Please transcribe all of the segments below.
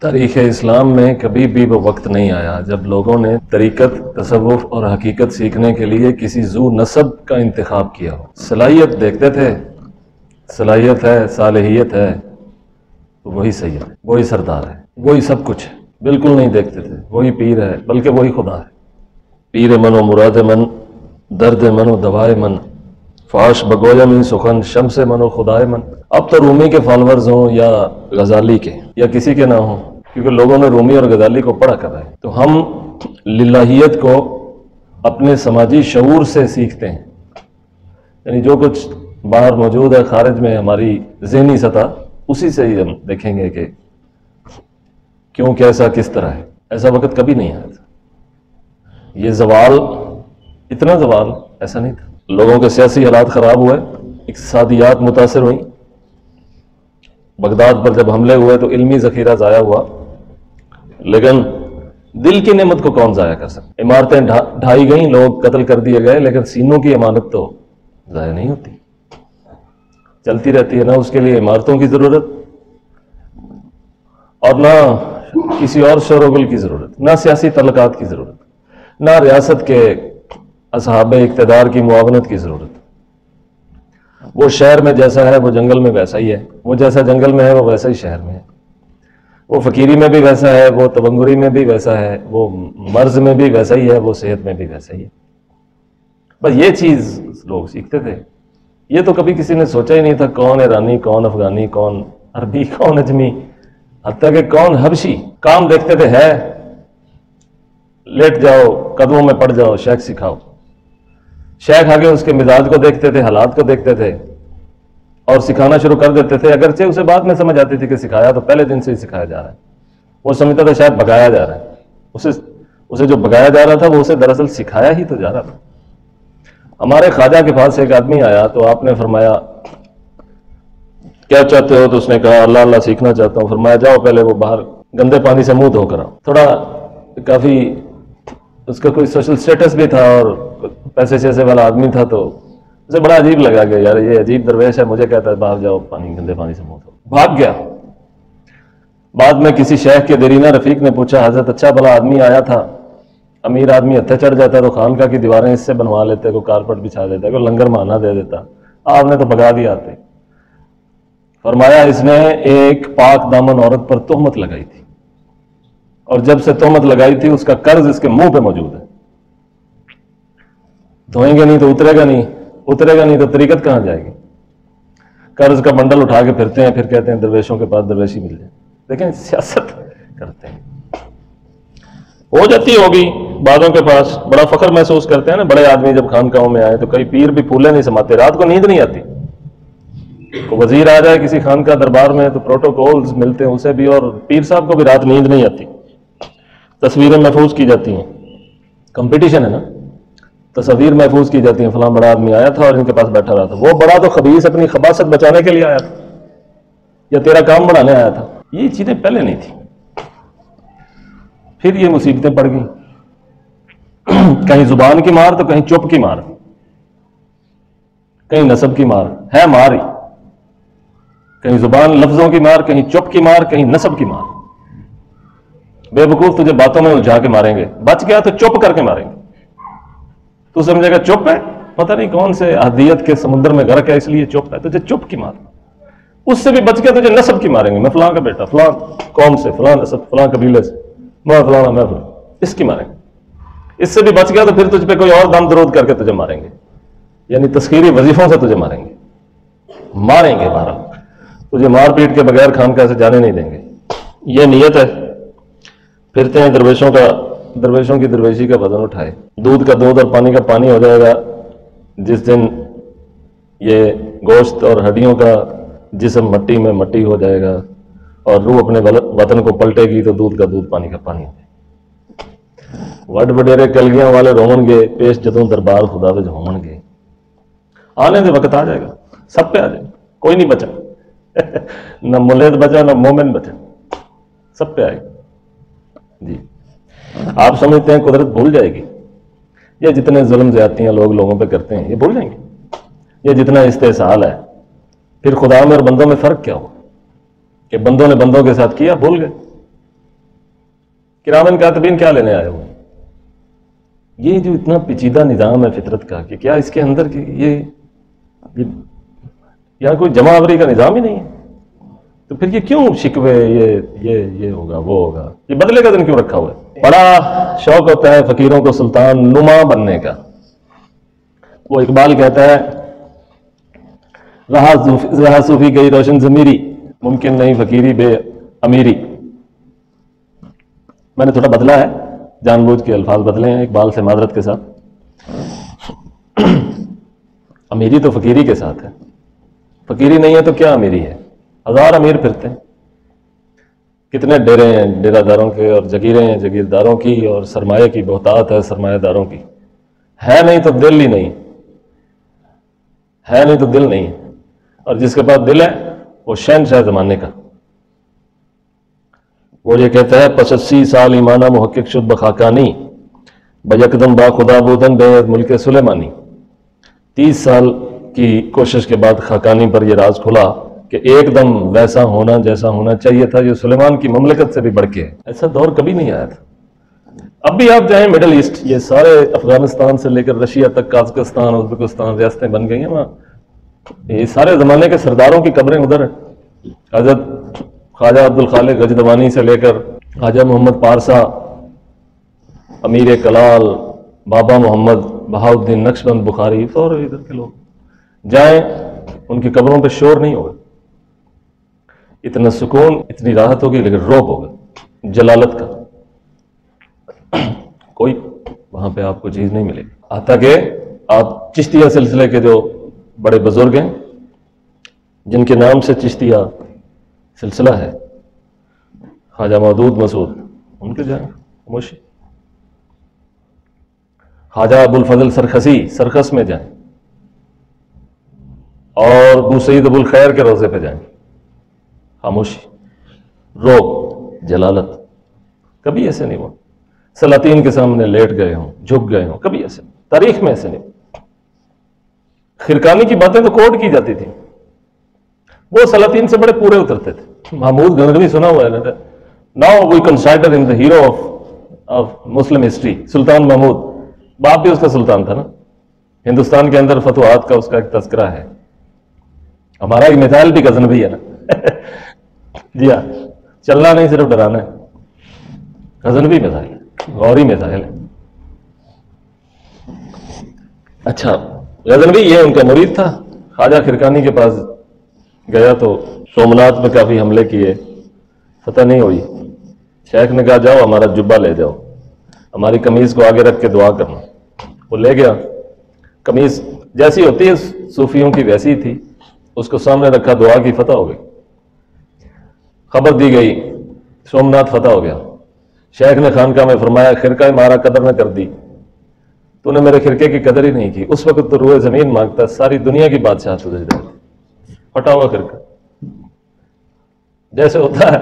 تاریخ اسلام میں کبھی بھی وہ وقت نہیں آیا جب لوگوں نے طریقت، تصوف اور حقیقت سیکھنے کے لیے کسی ذو نسب کا انتخاب کیا ہو۔ صلاحیت دیکھتے تھے، صلاحیت ہے، صالحیت ہے تو وہی سید ہے، وہی سردار ہے، وہی سب کچھ ہے۔ بالکل نہیں دیکھتے تھے وہی پیر ہے، بلکہ وہی خدا ہے۔ پیر من و مراد من، درد من و دوائے من، فاش بگویم سخن شمس من و خدائے من۔ اب تو رومی کے فالورز ہوں یا غزالی کے یا کسی کے نہ ہوں، کیونکہ لوگوں نے رومی اور غزالی کو پڑھا کر ہے، تو ہم للہیت کو اپنے سماجی شعور سے سیکھتے ہیں، یعنی جو کچھ باہر موجود ہے خارج میں ہماری ذہنی سطح، اسی سے ہی ہم دیکھیں گے کہ کیوں، کیسا، کس طرح ہے۔ ایسا وقت کبھی نہیں آیا تھا۔ یہ زوال، اتنا زوال ایسا نہیں تھا۔ لوگوں کے سیاسی حالات خراب ہوئے، اقتصادیات متاثر ہوئیں، بغداد پر جب حملے ہوئے تو علمی ذخیرہ ضائع ہوا، لیکن دل کی نعمت کو کون ضائع کر سکتا؟ عمارتیں ڈھائی گئیں، لوگ قتل کر دیے گئے، لیکن سینوں کی امانت تو ضائع نہیں ہوتی، چلتی رہتی ہے۔ نہ اس کے لیے عمارتوں کی ضرورت اور نہ کسی اور شور و گل کی ضرورت، نہ سیاسی تعلقات کی ضرورت، نہ ریاست کے اصحاب اقتدار کی معاونت کی ضرورت۔ وہ شہر میں جیسا ہے وہ جنگل میں ویسا ہی ہے، وہ جیسا جنگل میں ہے وہ ویسا ہی شہر میں ہے، وہ فقیری میں بھی ویسا ہے، وہ تبنگری میں بھی ویسا ہے، وہ مرض میں بھی ویسا ہی ہے، وہ صحت میں بھی ویسا ہی ہے۔ بس یہ چیز لوگ سیکھتے تھے۔ یہ تو کبھی کسی نے سوچا ہی نہیں تھا کون ایرانی، کون افغانی، کون عربی، کون اجمی، حتیٰ کہ کون حبشی۔ کام دیکھتے تھے، ہے لیٹ جاؤ، قدموں میں پڑ جاؤ، شیخ سکھاؤ۔ شیخ آگے اس کے مزاج کو دیکھتے تھے، حالات کو دیکھتے تھے اور سکھانا شروع کر دیتے تھے، اگرچہ اسے بعد میں سمجھ آتی تھی کہ سکھایا تو پہلے دن سے ہی سکھایا جا رہا ہے۔ وہ سمجھتا تھا شاید بگایا جا رہا ہے، اسے جو بگایا جا رہا تھا وہ اسے دراصل سکھایا ہی تو جا رہا تھا۔ ہمارے خواجہ کے پاس ایک آدمی آیا تو آپ نے فرمایا کیا چاہتے ہو؟ تو اس نے کہا اللہ اللہ سیکھنا چاہتا ہوں۔ فرمایا جاؤ پہلے وہ باہر گندے پانی سے منہ دھو کر آؤ۔ تھوڑا کافی اس کا کوئی سوشل سٹیٹس بھی تھا اور پیسے شیسے والا آدمی تھا، تو اسے بڑا عجیب لگا کہ یار یہ عجیب درویش ہے، مجھے کہتا ہے باہر جاؤ گندے پانی سے منہ دھو۔ بھاگ گیا۔ بعد میں کسی شیخ کے دیرینہ رفیق نے پوچھا حضرت اچھا بھلا آدمی آیا تھا، امیر آدمی ہتھے چڑھ جاتا تو خانقاہ کی دیواریں اس سے بنوا لیتے، کوئی کارپٹ بچھا دیتا، کوئی لنگر مانا دے دیتا، آپ نے تو بگا دیا آتے۔ فرمایا اس نے ایک پاک دامن عورت پر تہمت لگائی تھی، اور جب سے تہمت لگائی تھی اس کا قرض اس کے منہ پہ موجود ہے۔ دھوئیں گے نہیں تو اترے گا نہیں، اترے گا نہیں تو طریقت کہاں جائے گی؟ قرض کا بنڈل اٹھا کے پھرتے ہیں، پھر کہتے ہیں درویشوں کے پاس درویشی مل جائے۔ لیکن سیاست کرتے ہیں، ہو جاتی ہوگی بعضوں کے پاس، بڑا فخر محسوس کرتے ہیں نا بڑے آدمی جب خانقاہوں میں آئے تو کئی پیر بھی پھولے نہیں سماتے، رات کو نیند نہیں آتی۔ کوئی وزیر آ جائے کسی خانقاہ دربار میں تو پروٹوکولز ملتے ہیں اسے بھی، اور پیر صاحب کو بھی رات نیند نہیں آتی، تصویریں محفوظ کی جاتی ہیں، کمپٹیشن ہے نا، تصویر محفوظ کی جاتی ہیں، فلاں بڑا آدمی آیا تھا اور ان کے پاس بیٹھا رہا تھا، وہ بڑا تو خبیث اپنی خباثت بچانے کے لیے آیا تھا یا تیرا کام بڑھانے آیا تھا۔ یہ چیزیں پہلے نہیں تھیں، پھر یہ مصیبتیں پڑ گئیں، کہیں زبان کی مار تو کہیں چپ کی مار، کہیں نسب کی مار، ہے مار ہی، کہیں زبان لفظوں کی مار، کہیں چپ کی مار، کہیں نسب کی مار۔ بے وقوف تجھے باتوں میں الجھا کے ماریں گے، بچ گیا تو چپ کر کے ماریں گے، تو سمجھے گا چپ ہے، پتہ نہیں کون سے احدیت کے سمندر میں غرق ہے اس لیے چپ ہے، تجھے چپ کی مار۔ اس سے بھی بچ گیا تجھے نسب کی ماریں گے، میں فلاں کا بیٹا، فلاں قوم سے، فلاں نسب، فلاں قبیلے سے، میں فلاں، میں فلاں، اس کی ماریں گے۔ اس سے بھی بچ گیا تو پھر تجھ پہ کوئی اور دم درود کر کے تجھے ماریں گے، یعنی تسخیری وظیفوں سے تجھے ماریں گے، ماریں گے، مارا تجھے مار پیٹ کے بغیر خانقاہ سے جانے نہیں دیں گے۔ یہ نیت ہے۔ پھرتے ہیں درویشوں کی درویشی کا وزن اٹھائے، دودھ کا دودھ اور پانی کا پانی ہو جائے گا جس دن یہ گوشت اور ہڈیوں کا جسم مٹی میں مٹی ہو جائے گا اور روح اپنے وطن کو پلٹے گی تو دودھ کا دودھ پانی کا پانی ہو جائے گا۔ وڈ وڈیرے کلگیاں والے رومن گے، پیش جدوں دربار خدا وچ ہون گے۔ آنے دے وقت آ جائے گا، سب پہ آ جائے گا، کوئی نہیں بچا، نہ ملحد بچا نہ مومن بچا، سب پہ آئے گا۔ جی آپ سمجھتے ہیں قدرت بھول جائے گی؟ یہ جتنے ظلم زیادتیاں لوگ لوگوں پہ کرتے ہیں یہ بھول جائیں گے؟ یہ جتنا استحصال ہے، پھر خدا میں اور بندوں میں فرق کیا ہو کہ بندوں نے بندوں کے ساتھ کیا، بھول گئے، کرامن کاتبین کیا لینے آئے ہوئے؟ یہ جو اتنا پیچیدہ نظام ہے فطرت کا کہ کیا اس کے اندر یہ یہاں کوئی جمع آوری کا نظام ہی نہیں ہے، تو پھر یہ کیوں شکوے، یہ ہوگا وہ ہوگا، یہ بدلے کا دن کیوں رکھا ہوا ہے؟ بڑا شوق ہوتا ہے فقیروں کو سلطان نما بننے کا۔ وہ اقبال کہتا ہے رہا صوفی گئی روشن ضمیری، ممکن نہیں فقیری بے امیری۔ میں نے تھوڑا بدلا ہے، جان بوجھ کے الفاظ بدلے ہیں اقبال سے معذرت کے ساتھ۔ امیری تو فقیری کے ساتھ ہے، فقیری نہیں ہے تو کیا امیری ہے؟ ہزار امیر پھرتے ہیں، کتنے ڈیرے ہیں ڈیرہ داروں کے، اور جگیریں ہیں جگیرداروں کی، اور سرمایہ کی بہتات ہے سرمایہ داروں کی۔ ہے نہیں تو دل ہی نہیں، ہے نہیں تو دل نہیں، اور جس کے پاس دل ہے وہ شہنشاہ زمانے کا۔ وہ یہ کہتا ہے پس 80 سال ایمانہ محقق شد بخاکانی، بیکدم با خدا بودن بے ملک سلیمانی۔ 30 سال کی کوشش کے بعد خاکانی پر یہ راز کھلا کہ ایک دم ویسا ہونا جیسا ہونا چاہیے تھا، یہ سلیمان کی مملکت سے بھی بڑھ کے ہے۔ ایسا دور کبھی نہیں آیا تھا۔ اب بھی آپ جائیں مڈل ایسٹ، یہ سارے افغانستان سے لے کر رشیا تک، قازقستان، ازبکستان ریاستیں بن گئی ہیں وہاں، یہ سارے زمانے کے سرداروں کی قبریں ادھر ہیں۔ حضرت خواجہ عبدالخالق غجدوانی سے لے کر خواجہ محمد پارسا، امیر کلال، بابا محمد بہاؤالدین نقشبند بخاری، اور ادھر کے لوگ جائیں، ان کی قبروں پہ شور نہیں ہوگا، اتنا سکون، اتنی راحت ہوگی، لیکن روب ہوگا جلالت کا۔ کوئی وہاں پہ آپ کو چیز نہیں ملے گی، حتیٰ کہ آپ چشتیہ سلسلے کے جو بڑے بزرگ ہیں جن کے نام سے چشتیہ سلسلہ ہے، خواجہ مودود مسعود، ان کے جائیں خاموشی۔ خواجہ ابوالفضل سرخسی، سرخس میں جائیں، اور ابو سعید ابوالخیر کے روضے پہ جائیں، خاموشی، روب، جلالت۔ کبھی ایسے نہیں ہوا سلاطین کے سامنے لیٹ گئے ہوں، جھک گئے ہوں، کبھی ایسے نہیں، تاریخ میں ایسے نہیں۔ خرقانی کی باتیں تو کوٹ کی جاتی تھی، وہ سلاطین سے بڑے پورے اترتے تھے۔ محمود غزنوی سنا ہوا ہے، now we کنسائڈر in the hero of Muslim history, سلطان محمود، باپ بھی اس کا سلطان تھا نا۔ ہندوستان کے اندر فتوحات کا اس کا ایک تذکرہ ہے۔ ہمارا ایک مثال بھی غزنوی ہے نا۔ جی ہاں، چلنا نہیں صرف ڈرانا ہے، غزنوی مثال ہے، غوری مثال ہے۔ اچھا، غزنوی یہ ان کا مرید تھا۔ خواجہ خرقانی کے پاس گیا تو سومنات میں کافی حملے کیے، فتح نہیں ہوئی۔ شیخ نے کہا جاؤ ہمارا جبہ لے جاؤ، ہماری قمیض کو آگے رکھ کے دعا کرنا۔ وہ لے گیا، قمیض جیسی ہوتی ہے صوفیوں کی ویسی تھی، اس کو سامنے رکھا، دعا کی، فتح ہو گئی۔ خبر دی گئی سومنات فتح ہو گیا۔ شیخ نے خانقاہ میں فرمایا خرقہ مارا قدر نہ کر دی، تو نے میرے خرقے کی قدر ہی نہیں کی۔ اس وقت تو روئے زمین مانگتا، ساری دنیا کی بادشاہ تجھے دے دی، پھٹا ہوا خرقہ جیسے ہوتا ہے۔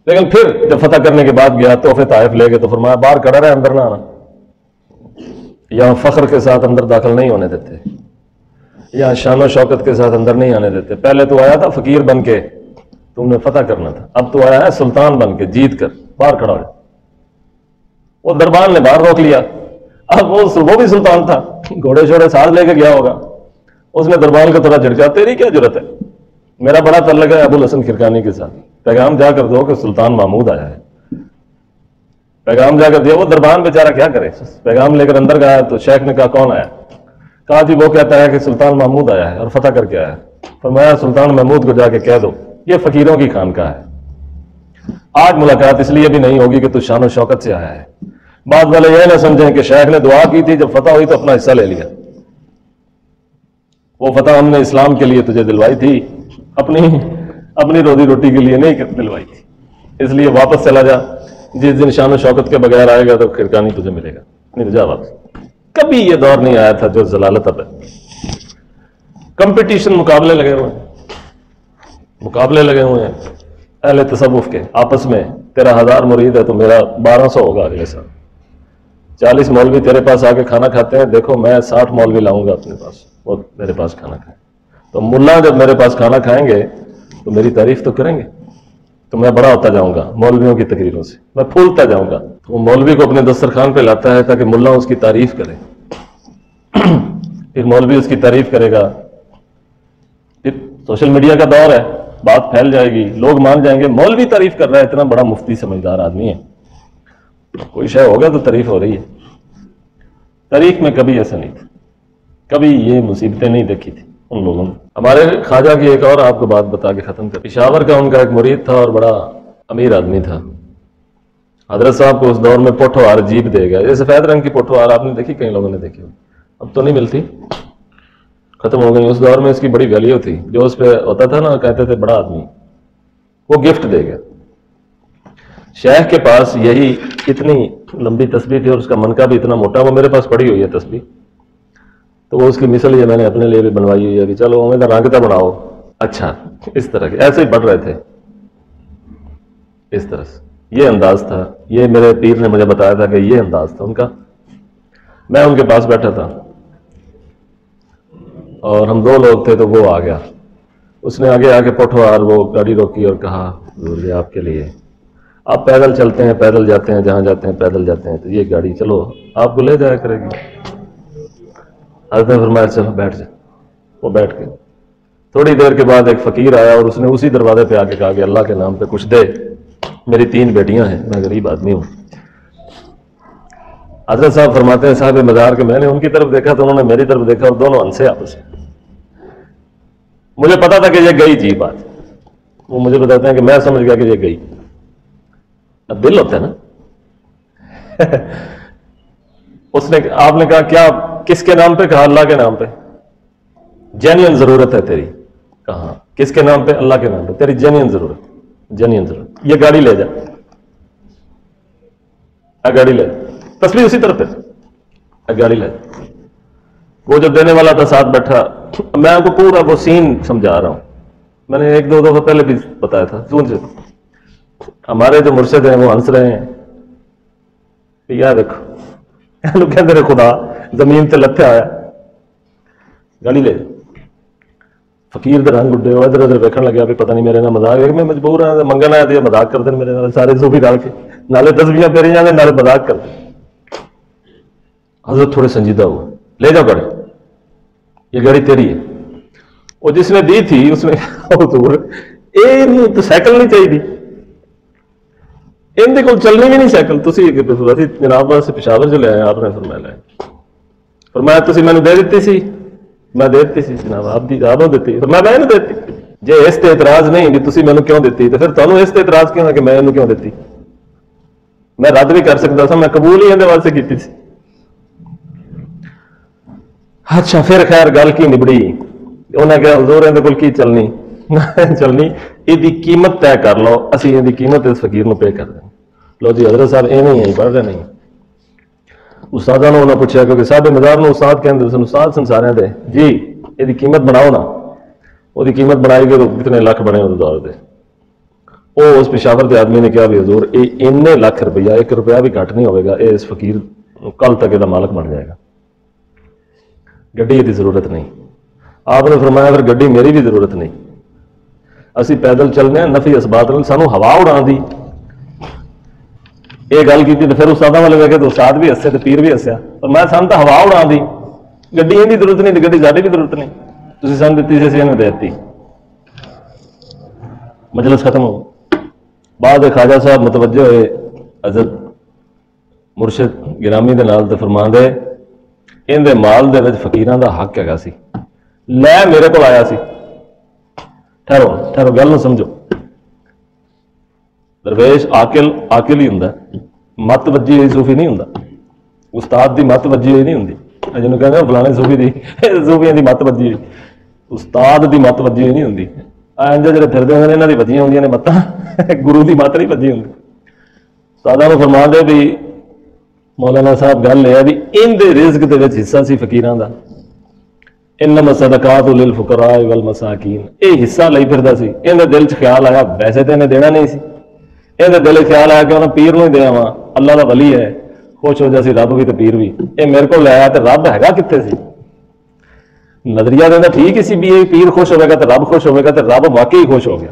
لیکن پھر جب فتح کرنے کے بعد گیا، تحفے طائف لے گئے، تو فرمایا باہر کھڑا رہے، اندر نہ آنا، یہاں فخر کے ساتھ اندر داخل نہیں ہونے دیتے، یہاں شان و شوکت کے ساتھ اندر نہیں آنے دیتے۔ پہلے تو آیا تھا فقیر بن کے، تم نے فتح کرنا تھا، اب تو آیا ہے سلطان بن کے، جیت کر، باہر کھڑا ہو جائے۔ وہ دربان نے باہر روک لیا۔ اب وہ بھی سلطان تھا، گھوڑے شوڑے ساتھ لے کے گیا ہوگا، اس نے دربان کو تھوڑا جھڑکا، تیری کیا ضرورت ہے، میرا بڑا تعلق ہے ابوالحسن خرقانی کے ساتھ، پیغام جا کر دو کہ سلطان محمود آیا ہے، پیغام جا کر دیا۔ وہ دربان بیچارہ کیا کرے، پیغام لے کر اندر گیا تو شیخ نے کہا کون آیا؟ کہا جی وہ کہتا ہے کہ سلطان محمود آیا ہے اور فتح کر کے آیا ہے۔ فرمایا سلطان محمود کو جا کے کہہ دو یہ فقیروں کی خانقاہ ہے، آج ملاقات اس لیے بھی نہیں ہوگی کہ تو شان و شوکت سے آیا ہے۔ بعض والے یہ نہ سمجھیں کہ شیخ نے دعا کی تھی، جب فتح ہوئی تو اپنا حصہ لے لیا۔ وہ فتح ہم نے اسلام کے لیے تجھے دلوائی تھی، اپنی روزی روٹی کے لیے نہیں دلوائی تھی، اس لیے واپس چلا جا، جس دن شان و شوکت کے بغیر آئے گا تو خرقانی تجھے ملے گا، نہیں تو جا واپس۔ کبھی یہ دور نہیں آیا تھا جو ضلالت اب ہے۔ کمپٹیشن، مقابلے لگے ہوئے ہیں، مقابلے لگے ہوئے ہیں اہل تصوف کے آپس میں، تیرا 1000 مرید ہے تو میرا 1200 ہوگا اگلے سال، 40 مولوی تیرے پاس آ کے کھانا کھاتے ہیں، دیکھو میں 60 مولوی لاؤں گا اپنے پاس، وہ میرے پاس کھانا کھائیں، تو ملا جب میرے پاس کھانا کھائیں گے تو میری تعریف تو کریں گے، تو میں بڑا ہوتا جاؤں گا مولویوں کی تقریروں سے، میں پھولتا جاؤں گا. وہ مولوی کو اپنے دسترخوان پہ لاتا ہے تاکہ ملا اس کی تعریف کرے. پھر مولوی اس کی تعریف کرے گا. پھر سوشل میڈیا کا دور ہے، بات پھیل جائے گی، لوگ مان جائیں گے مولوی تعریف کر رہا ہے، اتنا بڑا مفتی سمجھدار آدمی ہے، کوئی شے ہوگا تو تعریف ہو رہی ہے. تاریخ میں کبھی ایسا نہیں تھا، کبھی یہ مصیبتیں نہیں دیکھی تھی ان لوگوں نے. ہمارے خواجہ کی ایک اور آپ کو بات بتا کے ختم کر. پشاور کا ان کا ایک مرید تھا اور بڑا امیر آدمی تھا. حضرت صاحب کو اس دور میں پوٹھوہار جیپ دے گیا. یہ سفید رنگ کی پوٹھوہار آپ نے دیکھی، کئی لوگوں نے دیکھی، اب تو نہیں ملتی، ختم ہو گئی. اس دور میں اس کی بڑی ویلیو تھی. جو اس پہ ہوتا تھا نا، کہتے تھے بڑا آدمی، وہ گفٹ دے گیا. شیخ کے پاس یہی اتنی لمبی تسبیح تھی اور اس کا منکا بھی اتنا موٹا. وہ میرے پاس پڑی ہوئی ہے تسبیح، تو وہ اس کی مثل یہ میں نے اپنے لیے بھی بنوائی ہوئی ہے کہ چلو ہمیں رنگ تو بناؤ اچھا. اس طرح کے ایسے ہی پڑھ رہے تھے، اس طرح سے. یہ انداز تھا. یہ میرے پیر نے مجھے بتایا تھا کہ یہ انداز تھا ان کا. میں ان کے پاس بیٹھا تھا اور ہم دو لوگ تھے، تو وہ آ گیا. اس نے آگے آ کے پوٹھوہار وہ گاڑی روکی اور کہا حضور یہ آپ کے لیے، آپ پیدل چلتے ہیں، پیدل جاتے ہیں، جہاں جاتے ہیں پیدل جاتے ہیں، تو یہ گاڑی چلو آپ کو لے جایا کرے گی. حضرت نے فرمایا چلو بیٹھ جا. وہ بیٹھ گئے. تھوڑی دیر کے بعد ایک فقیر آیا اور اس نے اسی دروازے پہ آ کے کہا کہ اللہ کے نام پہ کچھ دے، میری 3 بیٹیاں ہیں، میں غریب آدمی ہوں. حضرت صاحب فرماتے ہیں صاحب مزار کہ میں نے ان کی طرف دیکھا تو انہوں نے میری طرف دیکھا اور دونوں ہنسے آپس میں. مجھے پتا تھا کہ یہ گئی جی بات. وہ مجھے بتاتے ہیں کہ میں سمجھ گیا کہ یہ گئی. اب دل ہوتا ہے نا. اس نے آپ نے کہا کیا کس کے نام پہ؟ کہا اللہ کے نام پہ. جینین ضرورت ہے تیری. کہا کس کے نام پہ؟ اللہ کے نام پہ. تیری جینین ضرورت، جینین ضرورت. یہ گاڑی لے جا، گاڑی لے جا. تسبیح اسی طرف ہے، گاڑی لے جا. وہ جو دینے والا تھا ساتھ بیٹھا. میں آپ کو پورا وہ سین سمجھا رہا ہوں. میں نے 1-2 دفعہ پہلے بھی بتایا تھا. سن سے ہمارے جو مرشد ہیں وہ ہنس رہے ہیں. یار دیکھو لوگ کہتے رہے خدا زمین تے لتھے آیا، گاڑی لے. فقیر دے رنگ اڈے ادھر ادھر ویکھن لگیا بھی پتہ نہیں میرے نال مذاق ہے. میں مجبور ہاں منگن آیا تو مذاق کرتے ہیں میرے نال سارے صوفی رل کے، نالے تسبیحاں پھیری جاندے نالے مذاق کرتے. حضرت تھوڑے سنجیدہ ہوا. لے جاؤ گاڑی، یہ گاڑی تیری ہے. وہ جس نے دی تھی اس نے حضور یہ تو سائیکل نہیں چاہیے، ان کو چلنی بھی نہیں سائیکل. تھی جناب سے پشاور جو لے آئے آپ نے فرمایا لے. فرمایا تسی میں نے دے دیتی سی. میں دے دیتی سی جناب آپ دی آپ دیتی. فرمایا میں نہیں دیتی. جے اس تے اعتراض نہیں بھی تسی میں نے کیوں دیتی تو پھر تمہیں اس تے اعتراض کیوں ہے کہ میں کیوں دیتی؟ میں رد بھی کر سکتا تھا، میں قبول ہی اندر واسطے کیتی سی. اچھا پھر خیر گل کی نبڑی. انہیں کہا حضور اندر کول کی چلنی چلنی یہ قیمت طے کر لو، اسی یہ قیمت اس فقیر نو پے کر دیں. لو جی حضرت صاحب ایویں ہی پڑھ رہے نہیں. استادوں نے انہوں نے پوچھا کیونکہ صاحب مزار نو استاد کہتے سن، استاد سنسارے دے جی یہ قیمت بناؤ نا. وہ قیمت بنائی گئی تو کتنے لاکھ بنے اس دور دے. وہ اس پشاور کے آدمی نے کہا بھی حضور یہ انے لاکھ روپیہ 1 روپیہ بھی گھٹ نہیں ہوئے گا، یہ اس فقیر کل تک یہ مالک بن جائے گا. گڈی کی ضرورت نہیں. آپ نے فرمایا پھر گڈی میری بھی ضرورت نہیں، اسی پیدل چلنے ہیں نفی اسبات سانو ہوا اڑا دی. یہ گل کی تو پھر استادوں والے ویکھے تو استاد بھی ہسے تو پیر بھی ہسیا. پر میں سن تو ہوا اڑا دی، گڈی یہ ضرورت نہیں، گڈی ساری بھی ضرورت نہیں، تھی سن دیتی سی انہیں دے دیتی. مجلس ختم ہو. بعد خواجہ صاحب متوجہ ہوئے حضرت مرشد گرامی دے نال تے فرما دے ان دے مال دے وچ فقیراں دا حق ہے سی. لے میرے کو آیا سی. ٹھہرو ٹھہرو گل نہ سمجھو. درویش عاقل ہی ہوں، مت وجی ہوئی صوفی نہیں ہوں. استاد دی مت وجی ہوئی نہیں ہوں. جنہوں کہتے ہیں فلانے صوفی دی صوفیاں دی مت وجی ہوئی، استاد دی مت وجی ہوئی نہیں ہوں. آئندہ جڑے پھرتے ہیں یہاں دی وجیاں ہوں نے مت، گرو دی مت نہیں وجی ہوں. استاداں نوں فرما دے بھی مولانا صاحب گل یہ ہے بھی ان دے رزق دے وچ حصہ سی فقیراں دا. انما الصدقات للفقراء والمساکین. یہ حصہ لئی پھردا سی. ان دے دل چ خیال آیا ویسے تو انہیں دینا نہیں سی، یہ دل خیال آیا کہ انہیں پیر نو ہی دیا وا، اللہ کا ولی ہے خوش ہو جا سی رب بھی تو پیر بھی. یہ میرے کو لے آیا تو رب ہے کتنے سی؟ نظریہ دینا ٹھیک ہی سی بھی یہ پیر خوش ہوئے گا تو رب خوش ہوئے گا، تو رب واقعی خوش ہو گیا.